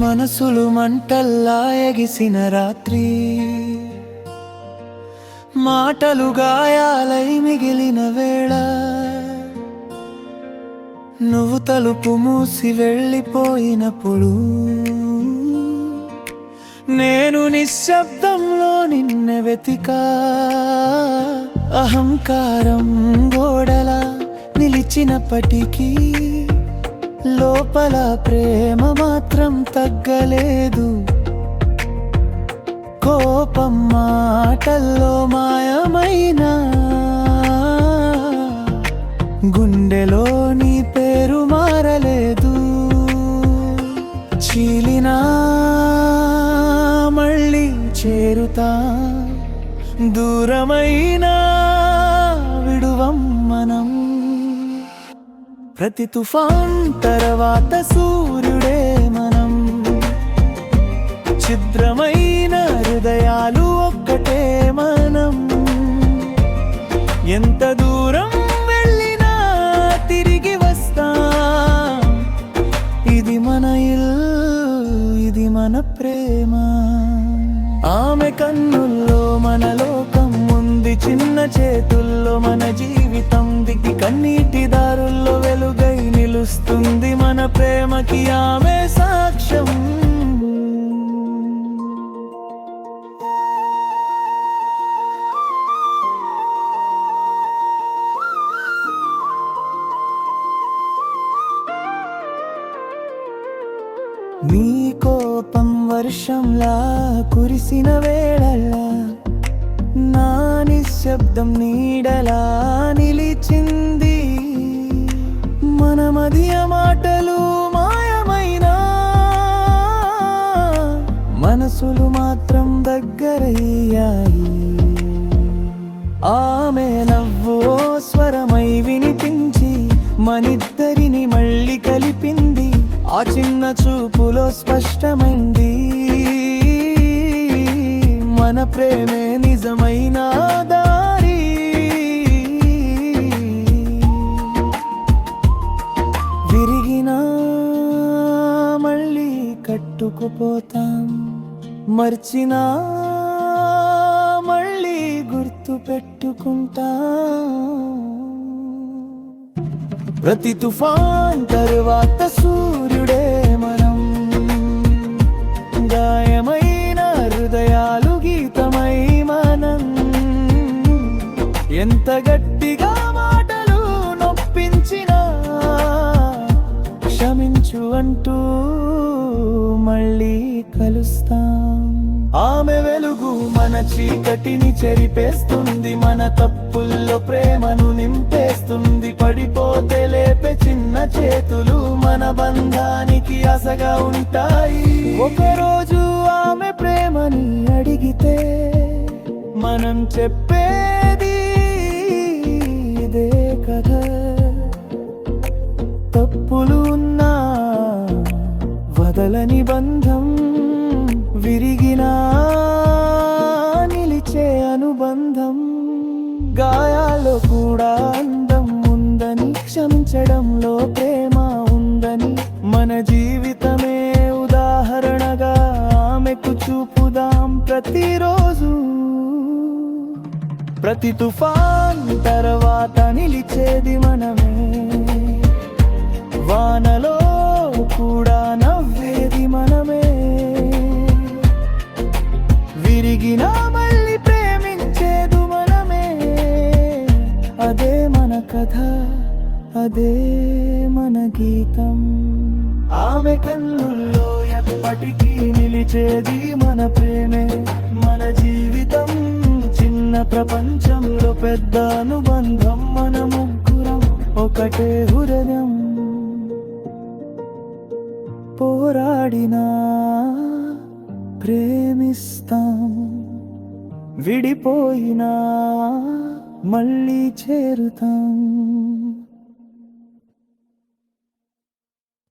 మనసులు మంటల్లా ఎగిసిన రాత్రి, మాటలు గాయాలై మిగిలిన వేళ, నువ్వు తలుపు మూసి వెళ్ళిపోయినప్పుడు నేను నిశ్శబ్దంలో నిన్ను వెతికా. అహంకారం గోడలా నిలిచినప్పటికీ లోపల ప్రేమ మాత్రం తగ్గలేదు. కోపం మాటల్లో మాయమైనా గుండెలో నీ పేరు మారలేదు. చీలినా మళ్ళీ చేరుతా, దూరమైనా విడువం మనం. ప్రతి తుఫాన్ తర్వాత సూర్యుడే మనం, ఛిద్రమైన హృదయాలు ఒక్కటే మనం. ఎంత దూరం వెళ్ళినా తిరిగి వస్తాం. ఇది మన ఇల్లు, ఇది మన ప్రేమ. ఆమె కన్నుల్లో మన లోకం ఉంది, చిన్న చేతుల్లో మన జీవితం దిగి కన్నీటి దారుల్లో వెలుగై నిలుస్తుంది. మన ప్రేమకి ఆమె సాక్ష్యం. నీ కోపం వర్షంలా కురిసిన వేళలా, నా నిశ్శబ్దం నీడలా నిలిచింది. మన మధ్య మాటలు మాయమైనా మనసులు మాత్రం దగ్గరయ్యాయి. ఆమె నవ్వు స్వరమై వినిపించి మనిద్దరిని మళ్ళీ కలిపింది. ఆ చిన్న చూపులో స్పష్టమైంది, మన ప్రేమే నిజమైన దారి. విరిగినా మళ్ళీ కట్టుకుపోతాం, మర్చినా మళ్ళీ గుర్తు పెట్టుకుంటాం. ప్రతి తుఫాన్ తరువాత సూర్యుడే మనం, గాయమైన హృదయాలు గీతమై మనం. ఎంత గట్టిగా మాటలు నొప్పించినా క్షమించు అంటూ మళ్ళీ కలుస్తాం. ఆమె వెలుగు మన చీకటిని చెరిపేస్తుంది, మన తప్పుల్లో ప్రేమను నింపేస్తుంది. పడిపోతే లేపే చిన్న చేతులు మన బంధానికి ఆశగా ఉంటాయి. ఒకరోజు ఆమె ప్రేమని అడిగితే మనం చెప్పేది ఇదే కదా. తప్పులు ఉన్నా వదలని బంధం, విరిగినా నిలిచే అనుబంధం. గాయాల్లో కూడా అందం ఉందని, క్షమించడంలో ప్రేమ ఉందని, మన జీవితమే ఉదాహరణగా ఆమెకు చూపుదాం ప్రతిరోజు. ప్రతి తుఫాన్ తర్వాత నిలిచేది మనమే, వానలో కూడా నవ్వేది మనమే. విరిగినా మళ్ళీ ప్రేమించేదు మనమే. అదే మన కథ, అదే మన గీతం. ఆమె కన్నుల్లో ఎప్పటికీ నిలిచేది మన ప్రేమే, మన జీవితం. చిన్న ప్రపంచంలో పెద్ద అనుబంధం, మన ముగ్గురం ఒకటే హృదయం. పోరాడినా ప్రేమిస్తాం, విడిపోయినా మళ్ళీ చేరుతాం.